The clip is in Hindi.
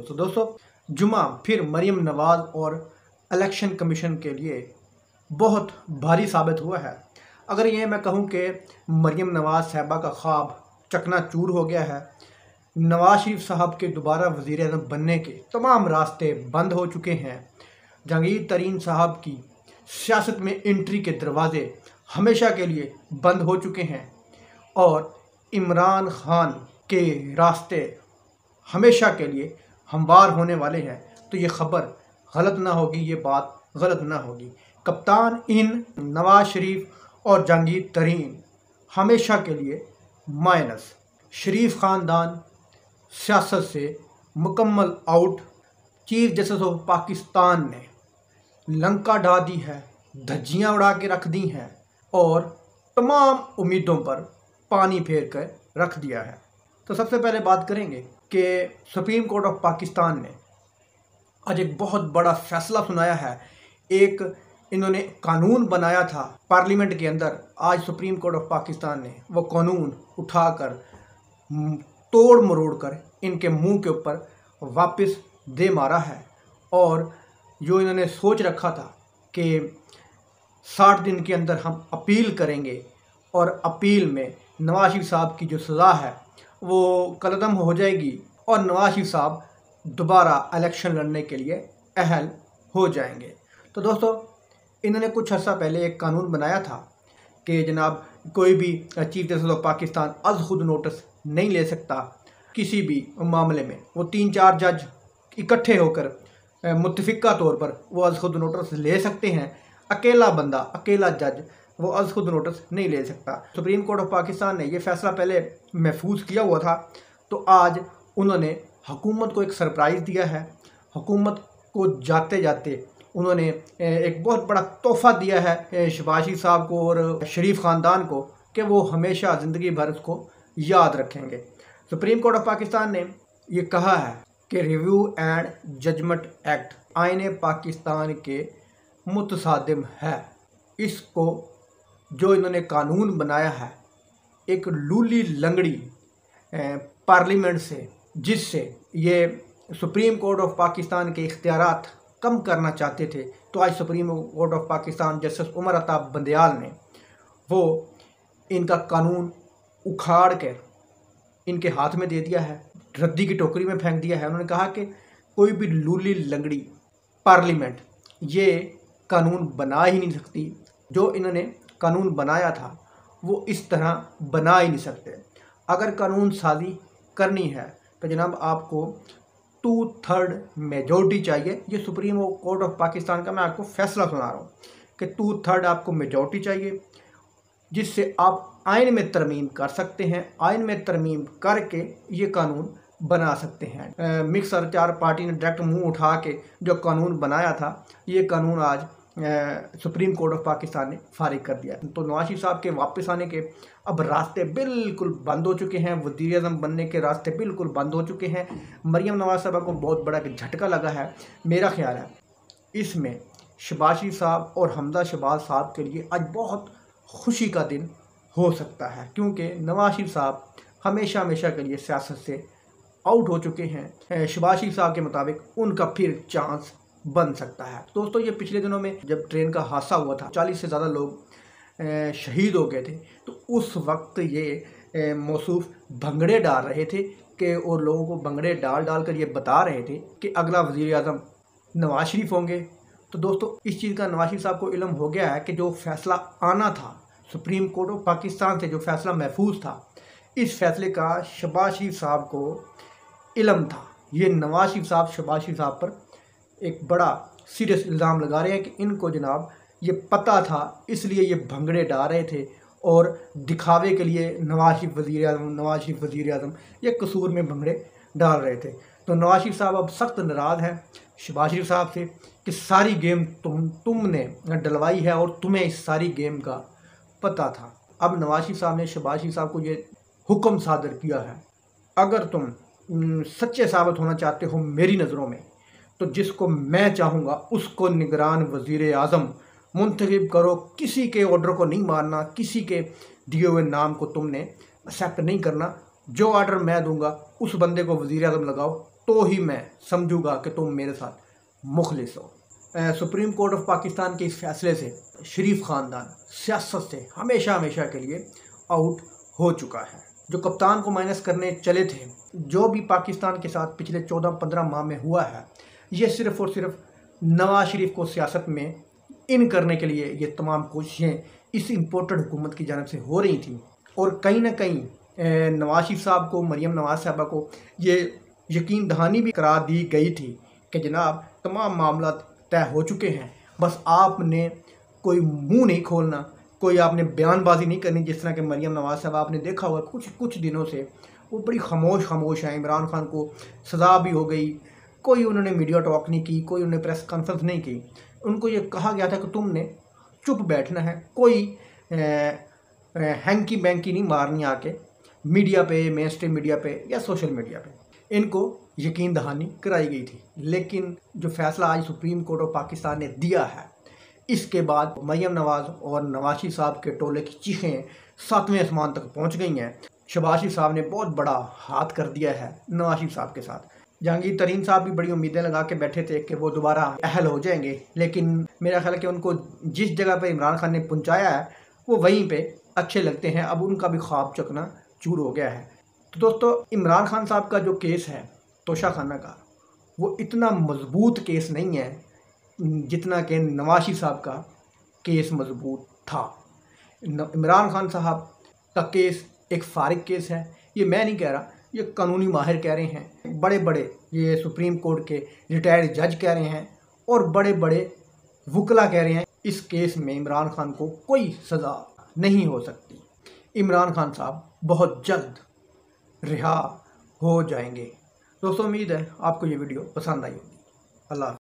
तो दोस्तों जुमा फिर मरीम नवाज और इलेक्शन कमीशन के लिए बहुत भारी साबित हुआ है। अगर ये मैं कहूँ कि मरीम नवाज साहबा का ख्वाब चकनाचूर हो गया है, नवाज शरीफ साहब के दोबारा वज़ीर-ए-आज़म बनने के तमाम रास्ते बंद हो चुके हैं, जहांगीर तरीन साहब की सियासत में एंट्री के दरवाज़े हमेशा के लिए बंद हो चुके हैं और इमरान खान के रास्ते हमेशा के लिए हमवार होने वाले हैं, तो ये ख़बर गलत ना होगी, ये बात गलत ना होगी। कप्तान इन नवाज शरीफ और जहांगीर तरीन हमेशा के लिए माइनस। शरीफ ख़ानदान सियासत से मुकम्मल out. Chief justice of Pakistan ने लंका ढा दी है, धज्जियाँ उड़ा के रख दी हैं और तमाम उम्मीदों पर पानी फेर कर रख दिया है। तो सबसे पहले बात करेंगे कि सुप्रीम कोर्ट ऑफ पाकिस्तान ने आज एक बहुत बड़ा फैसला सुनाया है। एक इन्होंने कानून बनाया था पार्लियामेंट के अंदर, आज सुप्रीम कोर्ट ऑफ पाकिस्तान ने वो कानून उठाकर तोड़ मरोड़ कर इनके मुंह के ऊपर वापस दे मारा है। और जो इन्होंने सोच रखा था कि 60 दिन के अंदर हम अपील करेंगे और अपील में नवाज शरीफ साहब की जो सज़ा है वो कलअदम हो जाएगी और नवाज शरीफ साहब दोबारा इलेक्शन लड़ने के लिए अहल हो जाएंगे। तो दोस्तों इन्होंने कुछ अर्सा पहले एक कानून बनाया था कि जनाब कोई भी चीफ जस्टिस ऑफ पाकिस्तान अज़ खुद नोटिस नहीं ले सकता किसी भी मामले में। वो 3-4 जज इकट्ठे होकर मुत्तफ़िका तौर पर वो अज़ खुद नोटिस ले सकते हैं, अकेला बंदा अकेला जज वो अज़ खुद नोटिस नहीं ले सकता। सुप्रीम कोर्ट ऑफ पाकिस्तान ने ये फ़ैसला पहले महफूज किया हुआ था, तो आज उन्होंने हुकूमत को एक सरप्राइज़ दिया है। हुकूमत को जाते जाते उन्होंने एक बहुत बड़ा तोहफ़ा दिया है शहबाज शरीफ साहब को और शरीफ ख़ानदान को कि वो हमेशा ज़िंदगी भर उसको याद रखेंगे। सुप्रीम कोर्ट ऑफ पाकिस्तान ने ये कहा है कि रिव्यू एंड जजमेंट एक्ट आईने पाकिस्तान के मुतसादिम है। इसको जो इन्होंने कानून बनाया है एक लूली लंगड़ी पार्लियामेंट से, जिससे ये सुप्रीम कोर्ट ऑफ पाकिस्तान के इख्तियारात कम करना चाहते थे, तो आज Supreme Court of Pakistan Justice Umar Ata Bandial ने वो इनका कानून उखाड़ कर इनके हाथ में दे दिया है, रद्दी की टोकरी में फेंक दिया है। उन्होंने कहा कि कोई भी लूली लंगड़ी पार्लियामेंट ये कानून बना ही नहीं सकती। जो इन्होंने कानून बनाया था वो इस तरह बना ही नहीं सकते। अगर कानून साजी करनी है तो जनाब आपको 2/3 मेजॉरिटी चाहिए। ये सुप्रीम कोर्ट ऑफ पाकिस्तान का मैं आपको फैसला सुना रहा हूँ कि 2/3 आपको मेजॉरिटी चाहिए, जिससे आप आइन में तरमीम कर सकते हैं। आइन में तरमीम करके ये कानून बना सकते हैं। मिक्स और 4 पार्टी ने डायरेक्ट मुंह उठा के जो कानून बनाया था, ये कानून आज सुप्रीम कोर्ट ऑफ पाकिस्तान ने फारिग कर दिया। तो नवाज शरीफ साहब के वापस आने के अब रास्ते बिल्कुल बंद हो चुके हैं, वज़ीर-ए-आज़म बनने के रास्ते बिल्कुल बंद हो चुके हैं। मरीम नवाज साहबा को बहुत बड़ा झटका लगा है। मेरा ख्याल है इसमें शहबाज शरीफ साहब और हमजा शहबाज साहब के लिए आज बहुत खुशी का दिन हो सकता है, क्योंकि नवाज शरीफ साहब हमेशा के लिए सियासत से आउट हो चुके हैं। शहबाज शरीफ साहब के मुताबिक उनका फिर चांस बन सकता है। दोस्तों ये पिछले दिनों में जब ट्रेन का हादसा हुआ था, 40 से ज़्यादा लोग शहीद हो गए थे, तो उस वक्त ये मौसूफ भंगड़े डाल रहे थे कि और लोगों को भंगड़े डाल कर ये बता रहे थे कि अगला वज़ीर-ए-आज़म नवाज शरीफ होंगे। तो दोस्तों इस चीज़ का नवाज शरीफ साहब को इल्म हो गया है कि जो फैसला आना था सुप्रीम कोर्ट ऑफ पाकिस्तान से, जो फैसला महफूज था, इस फैसले का शहबाज शरीफ साहब को इल्म था। ये नवाज शरीफ साहब शहबाज शरीफ साहब पर एक बड़ा सीरियस इल्ज़ाम लगा रहे हैं कि इनको जनाब ये पता था, इसलिए ये भंगड़े डाल रहे थे और दिखावे के लिए नवाज शरीफ वज़ीर-ए-आज़म ये कसूर में भंगड़े डाल रहे थे। तो नवाज शरीफ साहब अब सख्त नाराज़ हैं शहबाज शरीफ साहब से कि सारी गेम तुमने डलवाई है और तुम्हें इस सारी गेम का पता था। अब नवाज शरीफ साहब ने शहबाज शरीफ साहब को ये हुक्म सादर किया है, अगर तुम सच्चे साबित होना चाहते हो मेरी नज़रों में, तो जिसको मैं चाहूँगा उसको निगरान वज़ीर-ए-आज़म मुंतखब करो। किसी के ऑर्डर को नहीं मानना, किसी के दिए हुए नाम को तुमने एक्सेप्ट नहीं करना। जो ऑर्डर मैं दूंगा उस बंदे को वज़ीर-ए-आज़म लगाओ तो ही मैं समझूंगा कि तुम मेरे साथ मुखलिस हो। सुप्रीम कोर्ट ऑफ पाकिस्तान के इस फैसले से शरीफ ख़ानदान सियासत से हमेशा हमेशा के लिए आउट हो चुका है। जो कप्तान को माइनस करने चले थे, जो भी पाकिस्तान के साथ पिछले 14-15 माह में हुआ है, ये सिर्फ़ और सिर्फ नवाज शरीफ को सियासत में इन करने के लिए ये तमाम कोशिशें इस इम्पोर्टेड हुकूमत की जानब से हो रही थी। और कहीं ना कहीं नवाज शरीफ साहब को, मरियम नवाज साहबा को ये यकीन दहानी भी करा दी गई थी कि जनाब तमाम मामला तय हो चुके हैं, बस आपने कोई मुंह नहीं खोलना, कोई आपने बयानबाजी नहीं करनी। जिस तरह के मरियम नवाज साहब आपने देखा हुआ कुछ दिनों से वो बड़ी खामोश हैं। इमरान खान को सज़ा भी हो गई, कोई उन्होंने मीडिया टॉक नहीं की, कोई उन्होंने प्रेस कॉन्फ्रेंस नहीं की। उनको ये कहा गया था कि तुमने चुप बैठना है, कोई हैंकी बैंकी नहीं मारनी आके मीडिया पे, मेन स्ट्रीम मीडिया पे या सोशल मीडिया पे। इनको यकीन दहानी कराई गई थी। लेकिन जो फैसला आज सुप्रीम कोर्ट ऑफ पाकिस्तान ने दिया है, इसके बाद मरियम नवाज और नवाज शरीफ साहब के टोले की चीखें 7वें आसमान तक पहुंच गई हैं। शहबाज शरीफ साहब ने बहुत बड़ा हाथ कर दिया है नवाज शरीफ साहब के साथ। जहांगीर तरीन साहब भी बड़ी उम्मीदें लगा के बैठे थे कि वो दोबारा अहल हो जाएंगे, लेकिन मेरा ख्याल है कि उनको जिस जगह पर इमरान खान ने पहुँचाया है वो वहीं पर अच्छे लगते हैं। अब उनका भी ख्वाब चकना चूर हो गया है। तो दोस्तों, इमरान खान साहब का जो केस है तोशा खाना का, वो इतना मजबूत केस नहीं है जितना कि नवाज शरीफ साहब का केस मजबूत था। इमरान खान साहब का केस एक फारिग केस है। ये मैं नहीं कह रहा, ये कानूनी माहिर कह रहे हैं, बड़े बड़े ये सुप्रीम कोर्ट के रिटायर्ड जज कह रहे हैं और बड़े बड़े वकला कह रहे हैं इस केस में इमरान खान को कोई सज़ा नहीं हो सकती। इमरान खान साहब बहुत जल्द रिहा हो जाएंगे। दोस्तों, उम्मीद है आपको ये वीडियो पसंद आई होगी। अल्लाह।